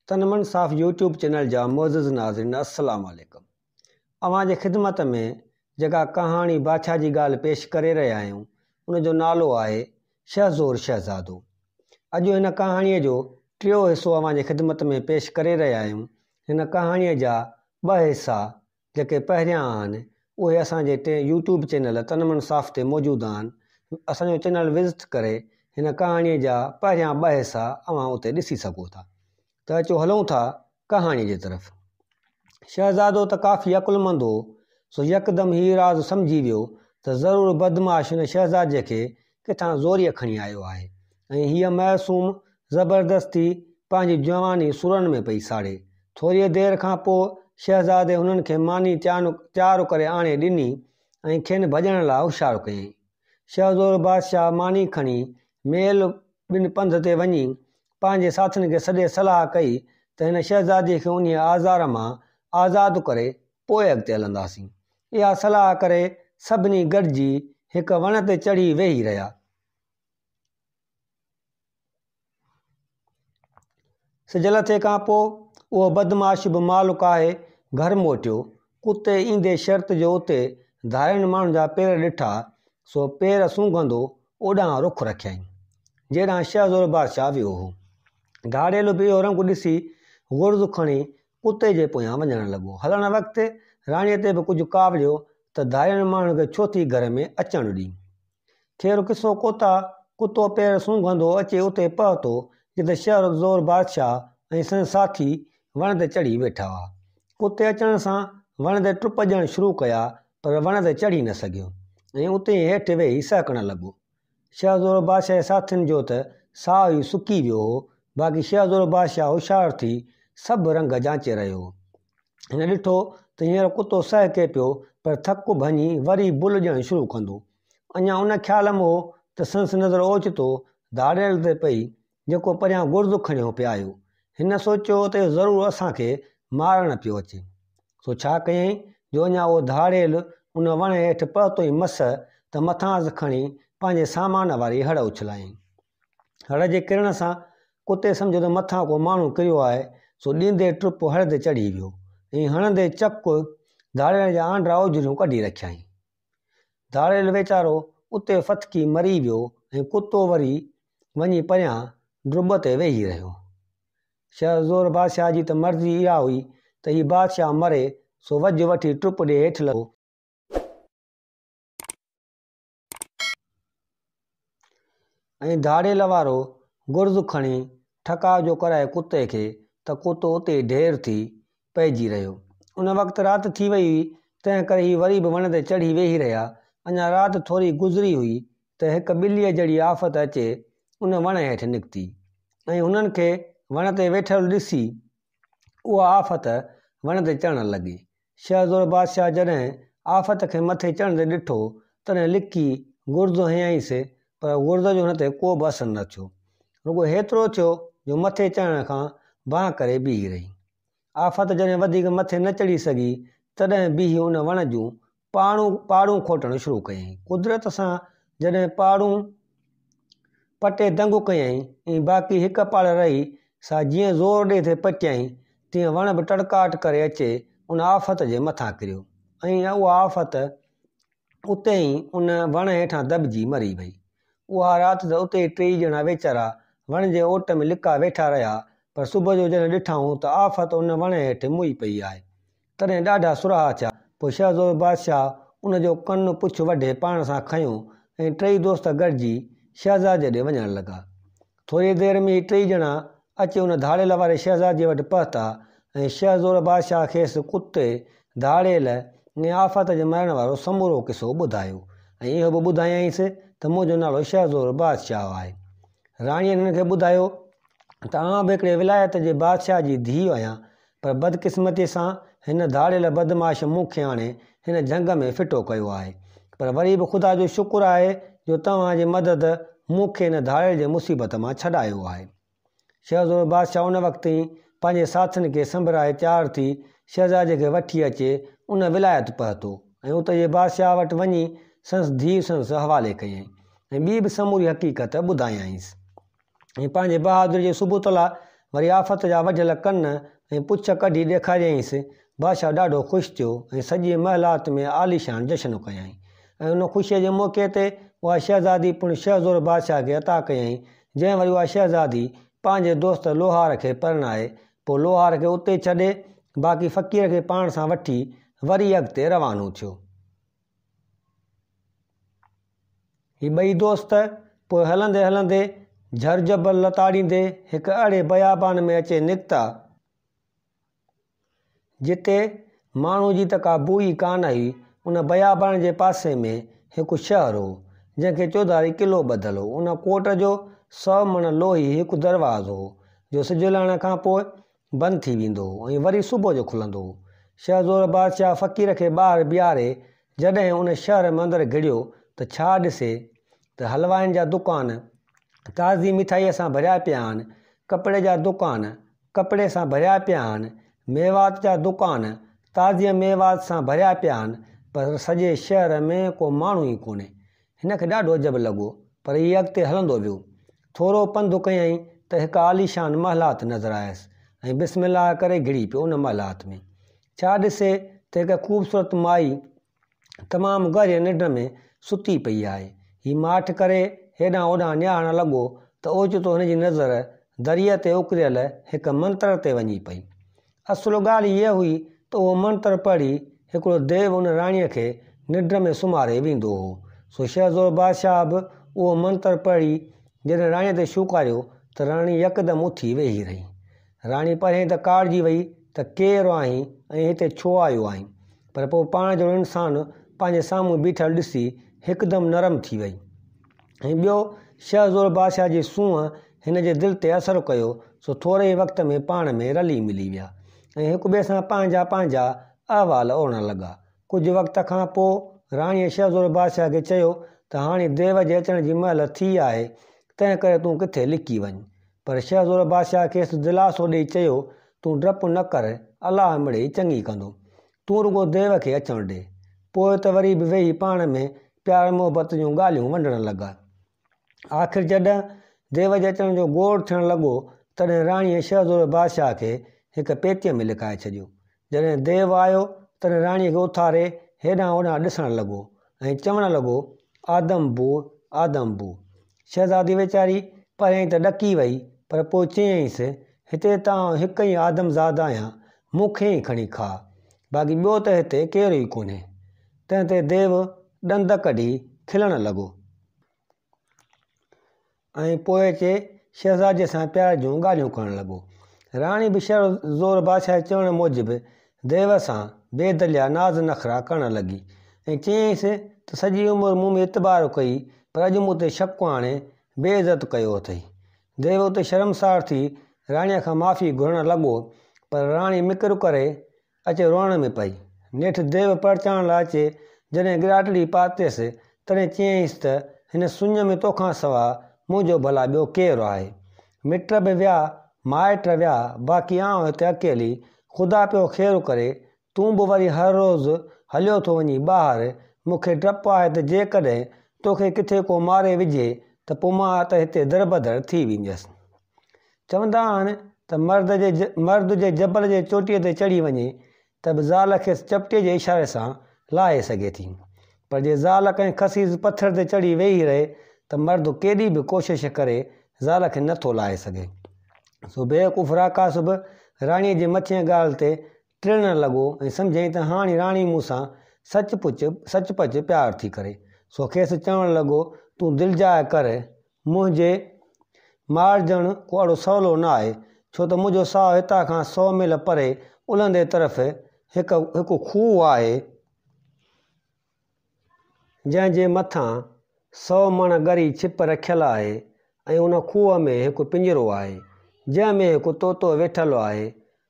तनमन साफ़ YouTube channel जा मोअज़्ज़िज़ नाज़रीन अस्सलाम वालेकुम। अवां जे ख़िदमत में जेका कहाणी बादशाह जी ॻाल्हि पेश करे रहिया आहियूं उन जो नालो आहे शहज़ोर शहज़ादो। अॼु हिन कहाणीअ जो टियों हिसो अवां जे ख़िदमत में पेश करे रहिया आहियूं। हिन कहाणीअ जा 2 हिसा जेके पहिरियां आहिनि उहे असांजे यूट्यूब चैनल तनमन साफ़ ते मौजूदु आहिनि। असांजो चैनल विज़िट करे हिन कहाणीअ जा पहिरियां 2 हिसा अवां उते ॾिसी सघो था। त अचो हलूं था कहाणीअ जी तरफ़। शहज़ादो त काफ़ी अकुलमंद हो, सो यकदमि हीउ राज़ सम्झी वियो त ज़रूरु बदमाश हिन शहज़ादीअ खे किथां ज़ोरीअ खणी आयो आहे ऐं हीअ मासूम ज़बरदस्ती पंहिंजी जवानी सुरनि में पई साड़े। थोरी देरि खां पोइ शहज़ादे हुननि खे मानी तयारु करे आणे ॾिनी ऐं खेनि भॼण लाइ होशियारु कयईं। शहज़ोर बादशाह मानी खणी मेल ॿिनि पंध ते वञी पंहिंजे साथियुनि खे सॼे सलाह कई त हिन शहज़ादीअ खे उन आज़ार मां आज़ादु करे पोइ अॻिते हलंदासीं। इहा सलाह करे सभिनी गॾिजी हिकु वण ते चढ़ी वेही रहिया। सिजल थिए खां पोइ उहो बदमाश बि मालिक आहे घर मोटियो। कुते ईंदे शर्त जो उते धारियुनि माण्हुनि जा पेर ॾिठा सो पेर सूंघंदो ओॾां रुख रखियईं जेॾां शहज़ोर बादशाह वियो हो। धाड़ेल बि इहो रंग ॾिसी गुर्ज़ खणी कुते जे पोयां वञणु लॻो। हलण वक़्तु राणीअ ते बि कुझु कावड़ियो त धारियुनि माण्हुनि खे छो थी घर में अचणु ॾी। खेर किसो कुतो पेर सूंघंदो अचे उते पहुतो जिते शहज़ोर बादशाह ऐं संदसि साथी वण ते चढ़ी वेठा हुआ। कुते अचण सां वण ते टुप ॾियणु शुरू कया पर वण ते चढ़ी न सघियो ऐं उते ई हेठि वेही सहकणु लॻो। शहज़ोर बादशाह जे साथियुनि जो त साह ई सुकी वियो हो। बाक़ी शहज़ोर बादशाह होशियारु थी सभु रंग जांचे रहियो हो। हिन ॾिठो त हींअर कुतो सहके पियो पर थकु भञी वरी बुल ॾियणु शुरू कंदो। अञा उन ख़्याल में हो त संदसि नज़र ओचितो धाड़ेल ते पई जेको परियां गुर्ज़ खणियो पिया आयो। हिन सोचियो त ज़रूरु असांखे मारणु पियो अचे। सो छा कयईं जो अञा उहो धाड़ेल उन वण हेठि पहुतो ई मस त मथां खणी पंहिंजे सामान वारी हड़ उछलायईं। हड़ जे किरण सां कुते सम्झो त मथां को माण्हू किरियो आहे सो ॾींदे टुप हड़ ते चढ़ी वियो ऐं हणंदे चक धाड़ेल जा आंड्रा ओझरियूं कढी रखियईं। धाड़ेल वीचारो उते फथकी मरी वियो ऐं कुतो वरी वञी परियां ड्रुब ते वेही रहियो। शहज़ोर बादशाह जी त मर्ज़ी इहा हुई त हीउ बादशाह मरे सो वज वठी टुप ॾे हेठि लॻो ऐं धाड़ेल वारो गुर्ज़ खणी ठका जो कराए कुते खे त कुतो उते ढेर थी पइजी रहियो। उन वक़्तु राति थी वई हुई तंहिं करे हीउ वरी बि वण ते चढ़ी वेही रहिया। अञा राति थोरी गुज़री हुई त हिकु ॿिलीअ जहिड़ी आफ़त अचे उन वण हेठि निकिती ऐं हुननि खे वण ते वेठल ॾिसी उहा आफ़त वण ते चढ़णु लॻी। शहज़ोर बादशाह जॾहिं आफ़त खे मथे चढ़ंदे ॾिठो तॾहिं लिकी गुर्ज़ हयईंसि पर गुर्ज़ जो हुन ते को बि असरु न थियो। रुॻो हेतिरो थियो जो मथे चढ़ण खां बांह करे बीही रही। आफ़त जॾहिं वधीक मथे न चढ़ी सघी तॾहिं बीही उन वण जूं पाड़ूं खोटणु शुरू कयईं। कुदरत सां जॾहिं पाड़ूं पटे दंगु कयईं ऐं बाक़ी हिकु पाड़ रही सा जीअं ज़ोर ॾिए थे पटियईं तीअं वण बि टड़काट करे अचे उन आफ़त जे मथां किरियो ऐं उहा आफ़त उते ई उन वण हेठां दॿिजी मरी वई। उहा राति त उते ई 3 ॼणा वीचारा वण जे ओट में लिका वेठा रहिया पर सुबुह जो जॾहिं ॾिठऊं त आफ़त उन वण हेठि मुई पई आहे तॾहिं ॾाढा सुराहा थिया। पोइ शहज़ोर बादशाह उन जो कनु पुछु वढे पाण सां खंयो ऐं 3 दोस्त गॾिजी शहज़ादीअ ॾे वञणु लॻा। थोरी देरि में ई 3 ॼणा अची उन धाड़ेल वारे शहज़ादीअ वटि पहुता ऐं शहज़ोर बादशाह खेसि कुते धाड़ेल ऐं आफ़त जे मरण वारो समूरो किसो ॿुधायो ऐं इहो बि ॿुधायईंसि त मुंहिंजो नालो शहज़ोर बादशाह आहे। राणीअ हिननि खे ॿुधायो त आउं बि हिकिड़े विलायत जे बादशाह जी धीउ आहियां पर बदकिस्मतीअ सां हिन धाड़ेल बदमाश मूंखे हाणे हिन जंग में फिटो कयो आहे पर वरी बि ख़ुदा जो शुक्र आहे जो तव्हांजी मदद मूंखे हिन धाड़ेल जे मुसीबत मां छॾायो आहे। शहज़ोर बादशाह उन वक़्तु ई पंहिंजे साथियुनि खे संभराए तयारु थी शहज़ादीअ खे वठी अचे उन विलायत पहुतो ऐं उते जे बादशाह वटि वञी संदसि धीउ संदसि हवाले कयईं ऐं ॿी बि समूरी हक़ीक़त ॿुधायईंसि ऐं पंहिंजे बहादुर जे सुबुत लाइ वरी आफ़त जा वढियल कन ऐं पुछ कढी ॾेखारियईंसि। बादशाह ॾाढो ख़ुशि थियो ऐं सॼे महलात में आलीशान जश्न कयईं ऐं उन ख़ुशीअ जे मौक़े ते उहा शहज़ादी पिणु शहज़ोर बादशाह खे अता कयईं, जंहिं वरी उहा शहज़ादी पंहिंजे दोस्त लोहार खे परणाए पोइ लोहार खे उते छॾे बाक़ी फ़क़ीर खे पाण सां वठी वरी अॻिते रवानो थियो। ही ॿई दोस्त पोइ हलंदे हलंदे झरजबल लताड़ींदे हिकु अहिड़े बयाबान में अचे निकिता जिते माण्हू जी त का बू ई कान हुई। उन बयाबान जे पासे में हिकु शहर हो जंहिंखे चौधारी क़िलो ॿधल हो। उन कोट जो 100 मण लोही हिकु दरवाज़ो हो जो सिॼ लहण खां पोइ बंदि थी वेंदो हो ऐं वरी सुबुह जो खुलंदो हो। शहज़ोर बादशाह फ़क़ीर खे ॿाहिरि बीहारे जॾहिं उन शहर में अंदरि घिड़ियो त छा ॾिसे त हलवाइनि जा दुकान ताज़ी मिठाईअ सां भरिया पिया आहिनि, कपिड़े जा दुकान कपिड़े सां भरिया पिया आहिनि, मेवात जा दुकान ताज़ीअ मेवात सां भरिया पिया आहिनि, पर सॼे शहर में को माण्हू ई कोन्हे। हिन खे ॾाढो अजब लॻो पर हीअ अॻिते हलंदो वियो। थोरो पंधु कयईं त हिकु आलीशान महलात नज़र आयसि ऐं बिस्मिल्लाह करे घिड़ी पियो उन महलात में। छा ॾिसे त हिकु ख़ूबसूरत माई तमामु गहरे निंड में सुती पई आहे। हीअ माठ करे हेॾां होॾां निहारण लॻो त ओचितो हुनजी नज़र दरिया ते उकिरियल हिकु मंत्र ते वञी पई। असुलु ॻाल्हि हीअ हुई त उहो मंत्र पढ़ी हिकिड़ो देव उन राणीअ खे निंड में सुम्हारे वेंदो हो। सो शहज़ोर बादशाह बि उहो मंत्र पढ़ी जॾहिं राणीअ ते शुकारियो त राणी यकदमि उथी वेही रही। राणी पहिरें त कारिजी वई त केरु आहीं ऐं हिते छो आयो आहीं, पर पोइ पाण जो इंसानु पंहिंजे साम्हूं बीठल ॾिसी हिकदमि नरम थी वई ऐं ॿियो शहज़ोर बादशाह जी सूंहं हिन जे दिलि ते असरु कयो। सो थोरे ई वक़्त में पाण में रली मिली विया ऐं हिक ॿिए सां पंहिंजा पंहिंजा अहवाल ओढ़ण लॻा। कुझु वक़्त खां पोइ राणीअ शहज़ोर बादशाह खे चयो त हाणे देव जे अचण जी महिल थी आहे, तंहिं करे तूं किथे लिकी वञ। पर शहज़ोर बादशाह खेसि दिलासो ॾेई चयो तूं डपु न कर, अलाह मिड़ेई चङी कंदो, तूं रुॻो देव खे अचणु ॾे। पोइ त वरी बि वेही पाण में प्यार मोहबत जूं ॻाल्हियूं वंडण लॻा। आख़िर जॾहिं देव जे अचण जो गोड़ थियणु लॻो तॾहिं राणीअ शहज़ोर बादशाह खे हिकु पेतीअ में लिकाए छॾियो। जॾहिं देव आयो तॾहिं राणीअ खे उथारे हेॾां होॾां ॾिसणु लॻो ऐं चवणु लॻो आदम बू आदम बू। शहज़ादी वीचारी पहिरियों त ॾकी वई पर पोइ चयईंसि हिते त हिकु ई आदमज़ाद आहियां, मूंखे ई खणी खा, बाक़ी ॿियो त हिते केरु ई कोन्हे। तंहिं ते देव ॾंद कढी खिलणु लॻो ऐं पोइ अचे शहज़ादीअ सां प्यार जूं ॻाल्हियूं करणु लॻो। राणी बि शहज़ोर बादशाह चवण मूजिबि देव सां बेदलिया नाज़ नख़रा करणु लॻी ऐं चयईंसि त सॼी उमिरि मूं में इतबार कई पर अॼु मूं ते शक हाणे बेइज़त कयो अथई। देव उते शर्मसार थी राणीअ खां माफ़ी घुरणु लॻो पर राणी मिकिर करे अचे रोअण में पई। नेठि देव परचाइण लाइ अचे जॾहिं गिराटड़ी पातयसि तॾहिं चयईंसि त हिन सुञ में तोखां सवाइ मुंहिंजो भला ॿियो केरु आहे। मिट बि विया माइट विया, बाक़ी आउं हिते अकेली। ख़ुदा पियो ख़ैरु करे तूं बि वरी हर रोज़ु हलियो थो वञी ॿाहिरि। मूंखे डपु आहे त जेकॾहिं तोखे किथे को मारे विझे त पोइ मां त हिते दरबदर थी वेंदसि। चवंदा आहिनि त मर्द जे जबल जे चोटीअ ते चढ़ी वञे त बि ज़ाल खे चपटीअ जे इशारे सां लाहे सघे थी, पर जे ज़ाल कंहिं खसीस पथर ते चढ़ी वेही रहे त मर्द केॾी बि कोशिशि करे ज़ाल खे नथो लाहे सघे। सो बेवकूफ़ राकास बि राणीअ जी मथे ॻाल्हि ते टिड़णु लॻो ऐं सम्झई त हाणे राणी मूंसां सचपच प्यार थी करे। सो खेसि चवणु लॻो तूं दिलजाए कर, मुंहिंजे मारजणु को अहिड़ो सवलो न आहे, छो त मुंहिंजो साहु हितां खां 100 मील परे उलंदे तरफ़ हिकु खूह आहे जंहिंजे मथां 100 मण ॻरी छिप रखियलु आहे ऐं उन खूह में हिकु पिंजरो आहे जंहिंमें हिकु तोतो वेठलु आहे।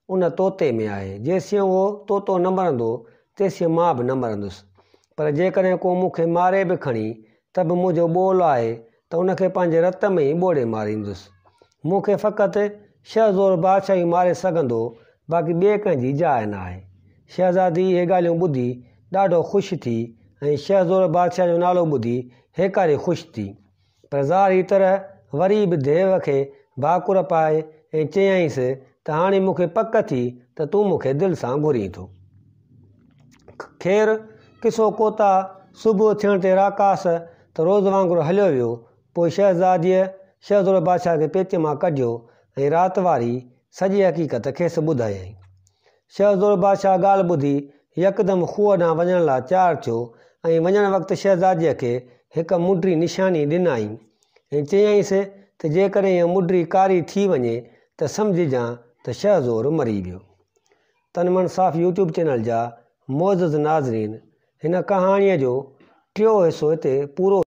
उन तोते में आहे जेसीं उहो तोतो न मरंदो तेसीं मां बि न मरंदुसि, पर जेकॾहिं को मूंखे मारे बि खणी त बि मुंहिंजो ॿोल आहे त उनखे पंहिंजे रत में ई ॿोड़े मारींदुसि। मूंखे फ़क़ति शहज़ोर बादशाह ई मारे सघंदो, बाक़ी ॿिए कंहिंजी जाइ न आहे। शहज़ादी इहे ॻाल्हियूं ॿुधी ॾाढो ख़ुशि थी ऐं शहज़ोर बादशाह जो नालो ॿुधी हेकारे ख़ुशि थी, पर ज़ाहिरी तरह वरी बि देव खे भाकुर पाए ऐं चयाईंसि त हाणे मूंखे पक थी त तूं मूंखे दिलि सां घुरीं थो। ख़ैरु किसो कोता सुबुह थियण ते राकास त रोज़ वांगुरु हलियो वियो। पोइ शहज़ादीअ शहज़ोरे बादशाह खे पेच मां कढियो ऐं राति वारी सॼी हक़ीक़त खेसि ॿुधायईं। शहज़ोरे बादशाह ॻाल्हि ॿुधी यकदमि खूह ॾांहुं वञण लाइ तयारु थियो ऐं वञण वक़्तु शहज़ादीअ खे हिकु मुंडी निशानी ॾिनई ऐं चयाईंसि त जेकॾहिं हीअ मुंडी कारी थी वञे त सम्झिजां त शहज़ोर मरी वियो। तनमन साफ़ यूट्यूब चैनल जा मुअज़्ज़ज़ नाज़रीन, हिन कहाणीअ जो टियों हिसो हिते पूरो